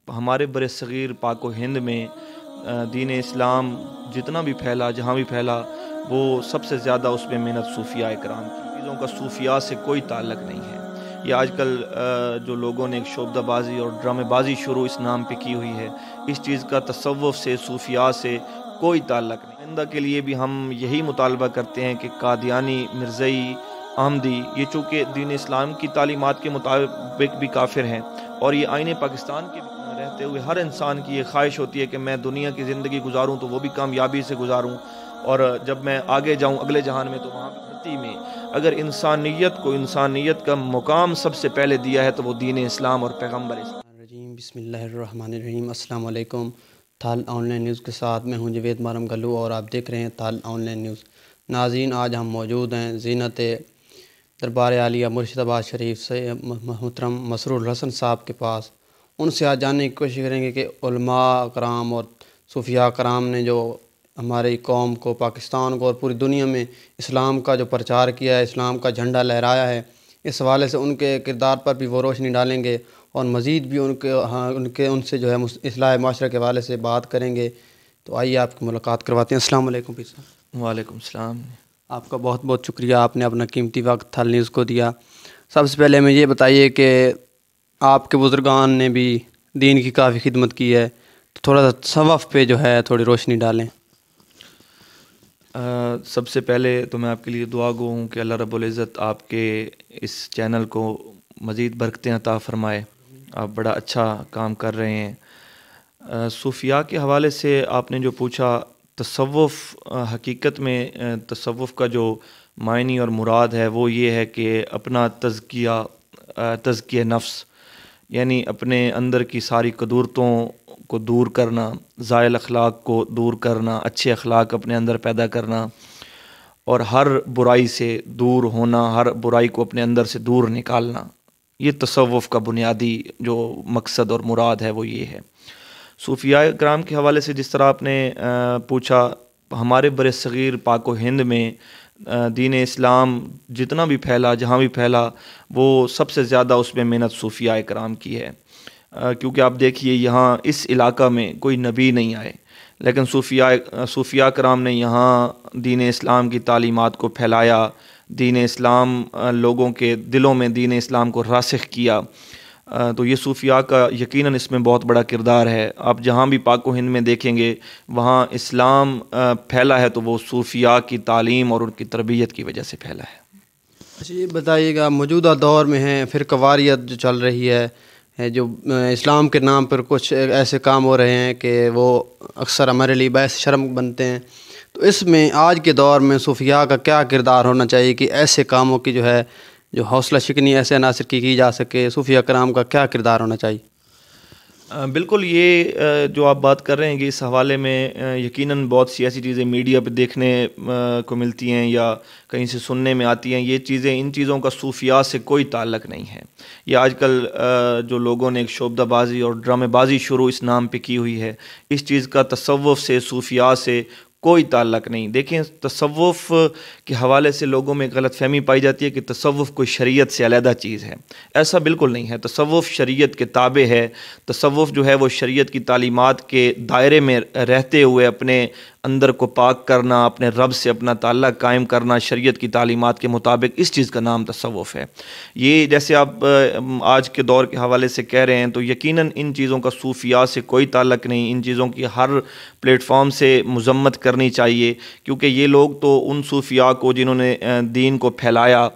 ہمارے بر صغیر پاک و ہند میں دین اسلام جتنا بھی پھیلا، جہاں بھی پھیلا، وہ سب سے زیادہ اس میں محنت صوفیاء کرام کی چیزوں کا صوفیاء سے کوئی تعلق نہیں ہے۔ یہ آج کل جو لوگوں نے ایک شعبدہ بازی اور ڈرامے بازی شروع اس نام پہ کی ہوئی ہے، اس چیز کا تصوف سے، صوفیاء سے کوئی تعلق نہیں۔ آئندہ کے لیے بھی ہم یہی مطالبہ کرتے ہیں کہ قادیانی، مرزائی، احمدی، یہ چونکہ دین اسلام کی تعلیمات کے مطابق بھی کافر ہیں، اور یہ آئین پاکستان کے رہتے ہوئے ہر انسان کی یہ خواہش ہوتی ہے کہ میں دنیا کی زندگی گزاروں تو وہ بھی کامیابی سے گزاروں، اور جب میں آگے جاؤں اگلے جہان میں تو وہاں دھرتی میں اگر انسانیت کو انسانیت کا مقام سب سے پہلے دیا ہے تو وہ دین اسلام اور پیغمبر اسلام۔ بسم اللہ الرحمن الرحیم۔ السلام علیکم۔ تھال آن لائن نیوز کے ساتھ میں ہوں جوید مارم گلو، اور آپ دیکھ رہے ہیں تھال آن لائن نیوز۔ ناظرین، آج ہم موجود ہیں زینت دربار عالیہ مرشد آباد شریف سے محترم مسرور الحسن صاحب کے پاس۔ ان سے آج جاننے کی کوشش کریں گے کہ علماء کرام اور صوفیاء کرام نے جو ہماری قوم کو، پاکستان کو اور پوری دنیا میں اسلام کا جو پرچار کیا ہے، اسلام کا جھنڈا لہرایا ہے، اس حوالے سے ان کے کردار پر بھی وہ روشنی ڈالیں گے، اور مزید بھی ان سے جو ہے اصلاح معاشرہ کے حوالے سے بات کریں گے۔ تو آئیے آپ کی ملاقات کرواتے ہیں۔ السلام علیکم پیر صاحب۔ وعلیکم السلام۔ آپ کا بہت بہت شکریہ، آپ نے اپنا قیمتی وقت تھال نیوز کو دیا۔ سب سے پہلے میں یہ بتائیے کہ آپ کے بزرگان نے بھی دین کی کافی خدمت کی ہے، تو تھوڑا سا تصوف پہ جو ہے تھوڑی روشنی ڈالیں۔ سب سے پہلے تو میں آپ کے لیے دعا گو ہوں کہ اللہ رب العزت آپ کے اس چینل کو مزید برکتیں عطا فرمائے۔ آپ بڑا اچھا کام کر رہے ہیں۔ صوفیاء کے حوالے سے آپ نے جو پوچھا، تصوف حقیقت میں تصوف کا جو معنی اور مراد ہے وہ یہ ہے کہ اپنا تزکیہ نفس، یعنی اپنے اندر کی ساری قدورتوں کو دور کرنا، زائل اخلاق کو دور کرنا، اچھے اخلاق اپنے اندر پیدا کرنا، اور ہر برائی سے دور ہونا، ہر برائی کو اپنے اندر سے دور نکالنا۔ یہ تصوف کا بنیادی جو مقصد اور مراد ہے وہ یہ ہے۔ صوفیاء کرام کے حوالے سے جس طرح آپ نے پوچھا، ہمارے بر صغیر پاک و ہند میں دین اسلام جتنا بھی پھیلا، جہاں بھی پھیلا، وہ سب سے زیادہ اس میں محنت صوفیاء کرام کی ہے، کیونکہ آپ دیکھیے یہاں اس علاقہ میں کوئی نبی نہیں آئے، لیکن صوفیاء کرام نے یہاں دین اسلام کی تعلیمات کو پھیلایا، دین اسلام لوگوں کے دلوں میں دین اسلام کو راسخ کیا۔ تو یہ صوفیاء کا یقیناً اس میں بہت بڑا کردار ہے۔ آپ جہاں بھی پاک و ہند میں دیکھیں گے وہاں اسلام پھیلا ہے تو وہ صوفیاء کی تعلیم اور ان کی تربیت کی وجہ سے پھیلا ہے۔ اچھا، یہ بتائیے گا، موجودہ دور میں ہے فرقہ واریت جو چل رہی ہے، جو اسلام کے نام پر کچھ ایسے کام ہو رہے ہیں کہ وہ اکثر ہمارے لیے باعث شرم بنتے ہیں، تو اس میں آج کے دور میں صوفیاء کا کیا کردار ہونا چاہیے کہ ایسے کاموں کی جو حوصلہ شکنی ایسے عناصر کی جا سکے؟ صوفیاء کرام کا کیا کردار ہونا چاہیے؟ بالکل، یہ جو آپ بات کر رہے ہیں کہ اس حوالے میں یقیناً بہت سی ایسی چیزیں میڈیا پہ دیکھنے کو ملتی ہیں یا کہیں سے سننے میں آتی ہیں، یہ چیزیں، ان چیزوں کا صوفیاء سے کوئی تعلق نہیں ہے۔ یہ آج کل جو لوگوں نے ایک شعبدہ بازی اور ڈرامے بازی شروع اس نام پہ کی ہوئی ہے، اس چیز کا تصوف سے، صوفیاء سے کوئی تعلق نہیں۔ دیکھیں، تصوف کے حوالے سے لوگوں میں غلط فہمی پائی جاتی ہے کہ تصوف کوئی شریعت سے علیحدہ چیز ہے۔ ایسا بالکل نہیں ہے۔ تصوف شریعت کے تابع ہے۔ تصوف جو ہے وہ شریعت کی تعلیمات کے دائرے میں رہتے ہوئے اپنے اندر کو پاک کرنا، اپنے رب سے اپنا تعلق قائم کرنا، شریعت کی تعلیمات کے مطابق، اس چیز کا نام تصوف ہے۔ یہ جیسے آپ آج کے دور کے حوالے سے کہہ رہے ہیں تو یقیناً ان چیزوں کا صوفیاء سے کوئی تعلق نہیں۔ ان چیزوں کی ہر پلیٹ فارم سے مذمت کرنی چاہیے، کیونکہ یہ لوگ تو ان صوفیاء کو جنہوں نے دین کو پھیلایا،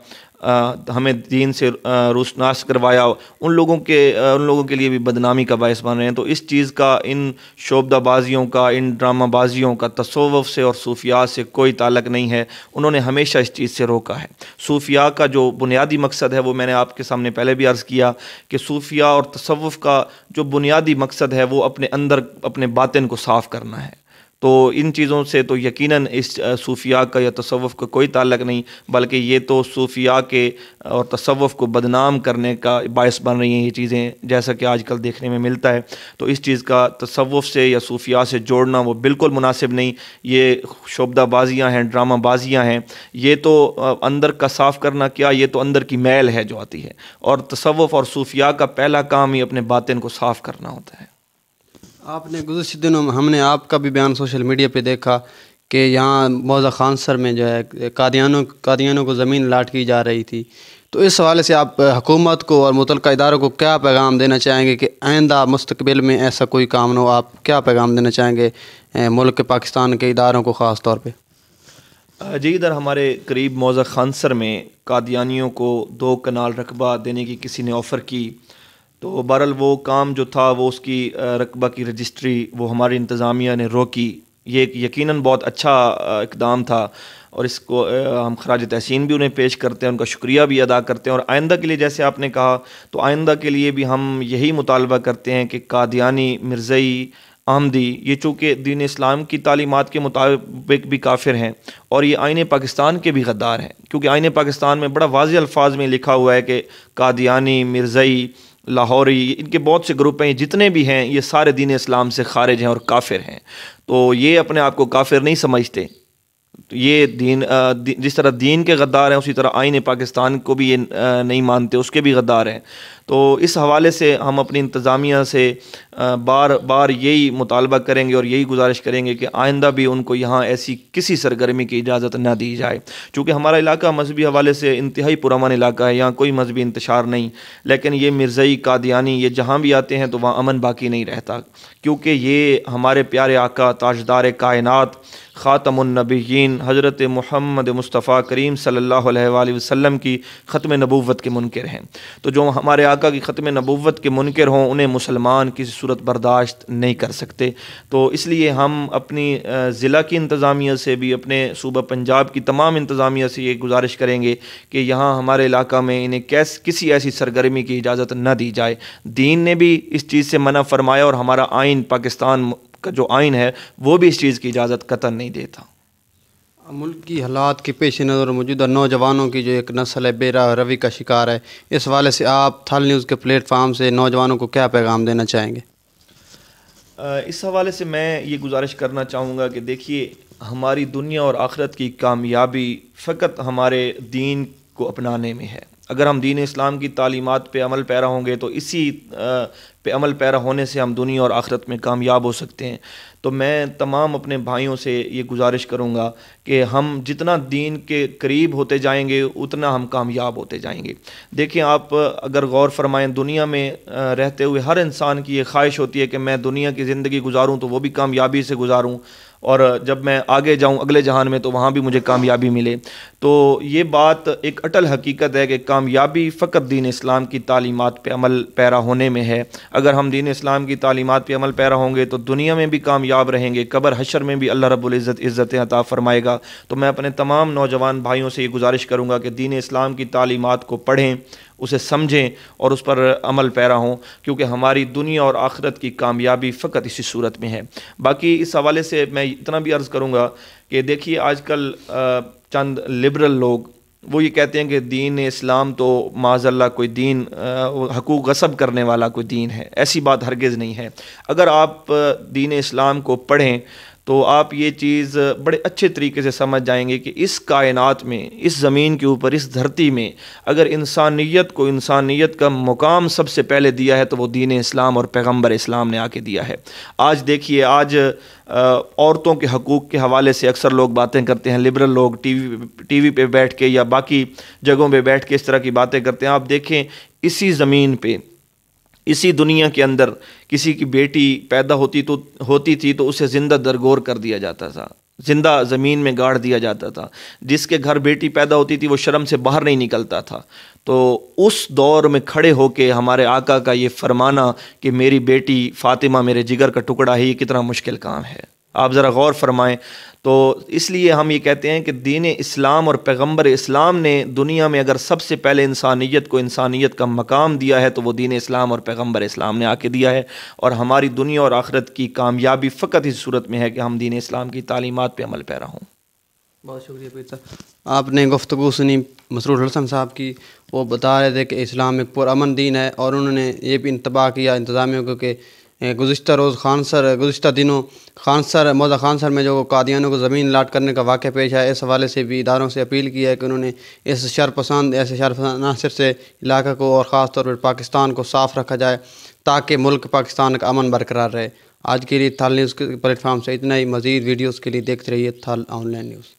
ہمیں دین سے روشناس کروایا، ان لوگوں کے لیے بھی بدنامی کا باعث بن رہے ہیں۔ تو اس چیز کا، ان شعبدہ بازیوں کا، ان ڈرامہ بازیوں کا تصوف سے اور صوفیاء سے کوئی تعلق نہیں ہے۔ انہوں نے ہمیشہ اس چیز سے روکا ہے۔ صوفیاء کا جو بنیادی مقصد ہے وہ میں نے آپ کے سامنے پہلے بھی عرض کیا کہ صوفیاء اور تصوف کا جو بنیادی مقصد ہے وہ اپنے اندر، اپنے باطن کو صاف کرنا ہے۔ تو ان چیزوں سے تو یقیناً اس صوفیاء کا یا تصوف کا کوئی تعلق نہیں، بلکہ یہ تو صوفیاء کے اور تصوف کو بدنام کرنے کا باعث بن رہی ہیں یہ چیزیں، جیسا کہ آج کل دیکھنے میں ملتا ہے۔ تو اس چیز کا تصوف سے یا صوفیاء سے جوڑنا وہ بالکل مناسب نہیں۔ یہ شعبدہ بازیاں ہیں، ڈرامہ بازیاں ہیں۔ یہ تو اندر کا صاف کرنا کیا، یہ تو اندر کی میل ہے جو آتی ہے، اور تصوف اور صوفیاء کا پہلا کام ہی اپنے باطن کو صاف کرنا ہوتا ہے۔ آپ نے گزشتہ دنوں میں ہم نے آپ کا بھی بیان سوشل میڈیا پہ دیکھا کہ یہاں موضع خان سر میں جو ہے قادیانیوں کو زمین الاٹ کی جا رہی تھی، تو اس حوالے سے آپ حکومت کو اور متعلقہ اداروں کو کیا پیغام دینا چاہیں گے کہ آئندہ مستقبل میں ایسا کوئی کام نہ ہو؟ آپ کیا پیغام دینا چاہیں گے ملک پاکستان کے اداروں کو خاص طور پہ؟ جی، ادھر ہمارے قریب موضع خانسر میں قادیانیوں کو 2 کنال رقبہ دینے کی کسی نے آفر کی، تو بہرحال وہ کام جو تھا وہ اس کی رقبہ کی رجسٹری وہ ہماری انتظامیہ نے روکی۔ یہ ایک یقیناً بہت اچھا اقدام تھا، اور اس کو ہم خراج تحسین بھی انہیں پیش کرتے ہیں، ان کا شکریہ بھی ادا کرتے ہیں، اور آئندہ کے لیے جیسے آپ نے کہا تو آئندہ کے لیے بھی ہم یہی مطالبہ کرتے ہیں کہ قادیانی، مرزئی، احمدی، یہ چونکہ دین اسلام کی تعلیمات کے مطابق بھی کافر ہیں، اور یہ آئین پاکستان کے بھی غدار ہیں، کیونکہ آئین پاکستان میں بڑا واضح الفاظ میں لکھا ہوا ہے کہ قادیانی، مرزئی، لاہوری، ان کے بہت سے گروپ ہیں، جتنے بھی ہیں یہ سارے دین اسلام سے خارج ہیں اور کافر ہیں۔ تو یہ اپنے آپ کو کافر نہیں سمجھتے، یہ جس طرح دین کے غدار ہیں اسی طرح آئین پاکستان کو بھی یہ نہیں مانتے، اس کے بھی غدار ہیں۔ تو اس حوالے سے ہم اپنی انتظامیہ سے بار بار یہی مطالبہ کریں گے اور یہی گزارش کریں گے کہ آئندہ بھی ان کو یہاں ایسی کسی سرگرمی کی اجازت نہ دی جائے، چونکہ ہمارا علاقہ مذہبی حوالے سے انتہائی پرامن علاقہ ہے، یہاں کوئی مذہبی انتشار نہیں، لیکن یہ مرزئی، قادیانی، یہ جہاں بھی آتے ہیں تو وہاں امن باقی نہیں رہتا، کیونکہ یہ ہمارے پیارے آقا تاجدار کائنات خاتم النبیین حضرت محمد مصطفیٰ کریم صلی اللہ علیہ وآلہ وسلم کی ختم نبوت کے منکر ہیں۔ تو جو ہمارے آقا کی ختم نبوت کے منکر ہوں انہیں مسلمان کسی صورت برداشت نہیں کر سکتے۔ تو اس لیے ہم اپنی ضلع کی انتظامیہ سے بھی، اپنے صوبہ پنجاب کی تمام انتظامیہ سے یہ گزارش کریں گے کہ یہاں ہمارے علاقہ میں انہیں کسی ایسی سرگرمی کی اجازت نہ دی جائے۔ دین نے بھی اس چیز سے منع فرمایا، اور ہمارا آئین، پاکستان کا جو آئین ہے وہ بھی اس چیز کی اجازت قطعاً نہیں دیتا۔ ملک کی حالات کے پیش نظر موجودہ نوجوانوں کی جو ایک نسل ہے بے راہ روی کا شکار ہے، اس حوالے سے آپ تھل نیوز کے پلیٹ فارم سے نوجوانوں کو کیا پیغام دینا چاہیں گے؟ اس حوالے سے میں یہ گزارش کرنا چاہوں گا کہ دیکھیے، ہماری دنیا اور آخرت کی کامیابی فقط ہمارے دین کو اپنانے میں ہے۔ اگر ہم دین اسلام کی تعلیمات پہ عمل پیرا ہوں گے تو اسی پہ عمل پیرا ہونے سے ہم دنیا اور آخرت میں کامیاب ہو سکتے ہیں۔ تو میں تمام اپنے بھائیوں سے یہ گزارش کروں گا کہ ہم جتنا دین کے قریب ہوتے جائیں گے اتنا ہم کامیاب ہوتے جائیں گے۔ دیکھیں، آپ اگر غور فرمائیں، دنیا میں رہتے ہوئے ہر انسان کی یہ خواہش ہوتی ہے کہ میں دنیا کی زندگی گزاروں تو وہ بھی کامیابی سے گزاروں، اور جب میں آگے جاؤں اگلے جہان میں تو وہاں بھی مجھے کامیابی ملے۔ تو یہ بات ایک اٹل حقیقت ہے کہ کامیابی فقط دین اسلام کی تعلیمات پہ عمل پیرا ہونے میں ہے۔ اگر ہم دین اسلام کی تعلیمات پہ عمل پیرا ہوں گے تو دنیا میں بھی کامیاب رہیں گے، قبر حشر میں بھی اللہ رب العزت عزتیں عطا فرمائے گا۔ تو میں اپنے تمام نوجوان بھائیوں سے یہ گزارش کروں گا کہ دین اسلام کی تعلیمات کو پڑھیں، اسے سمجھیں اور اس پر عمل پیرا ہوں، کیونکہ ہماری دنیا اور آخرت کی کامیابی فقط اسی صورت میں ہے۔ باقی اس حوالے سے میں اتنا بھی عرض کروں گا کہ دیکھیے، آج کل چند لبرل لوگ وہ یہ کہتے ہیں کہ دین اسلام تو معاذ اللہ کوئی دین حقوق غصب کرنے والا کوئی دین ہے۔ ایسی بات ہرگز نہیں ہے۔ اگر آپ دین اسلام کو پڑھیں تو آپ یہ چیز بڑے اچھے طریقے سے سمجھ جائیں گے کہ اس کائنات میں، اس زمین کے اوپر، اس دھرتی میں اگر انسانیت کو انسانیت کا مقام سب سے پہلے دیا ہے تو وہ دین اسلام اور پیغمبر اسلام نے آ کے دیا ہے۔ آج دیکھیے، آج عورتوں کے حقوق کے حوالے سے اکثر لوگ باتیں کرتے ہیں، لبرل لوگ ٹی وی پہ بیٹھ کے یا باقی جگہوں پہ بیٹھ کے اس طرح کی باتیں کرتے ہیں۔ آپ دیکھیں، اسی زمین پہ، اسی دنیا کے اندر کسی کی بیٹی پیدا ہوتی تھی تو اسے زندہ درگور کر دیا جاتا تھا، زندہ زمین میں گاڑ دیا جاتا تھا۔ جس کے گھر بیٹی پیدا ہوتی تھی وہ شرم سے باہر نہیں نکلتا تھا۔ تو اس دور میں کھڑے ہو کے ہمارے آقا کا یہ فرمانا کہ میری بیٹی فاطمہ میرے جگر کا ٹکڑا ہے، یہ کتنا مشکل کام ہے، آپ ذرا غور فرمائیں۔ تو اس لیے ہم یہ کہتے ہیں کہ دین اسلام اور پیغمبر اسلام نے دنیا میں اگر سب سے پہلے انسانیت کو انسانیت کا مقام دیا ہے تو وہ دین اسلام اور پیغمبر اسلام نے آ کے دیا ہے، اور ہماری دنیا اور آخرت کی کامیابی فقط اس صورت میں ہے کہ ہم دین اسلام کی تعلیمات پہ عمل پیرا ہوں۔ بہت شکریہ پیر صاحب، آپ نے گفتگو سنی مسرور الحسن صاحب کی۔ وہ بتا رہے تھے کہ اسلام ایک پرامن دین ہے، اور انہوں نے یہ بھی انتباہ کیا انتظامیہ کو کہ گزشتہ دنوں موضع خانسر میں جو قادیانوں کو زمین لاٹ کرنے کا واقعہ پیش آیا، اس حوالے سے بھی اداروں سے اپیل کی ہے کہ انہوں نے ایسے شرپسند عناصر سے علاقہ کو اور خاص طور پر پاکستان کو صاف رکھا جائے تاکہ ملک پاکستان کا امن برقرار رہے۔ آج کے لیے تھال نیوز کے پلیٹ فارم سے اتنا ہی. مزید ویڈیوز کے لیے دیکھتے رہیے تھال آن لائن نیوز.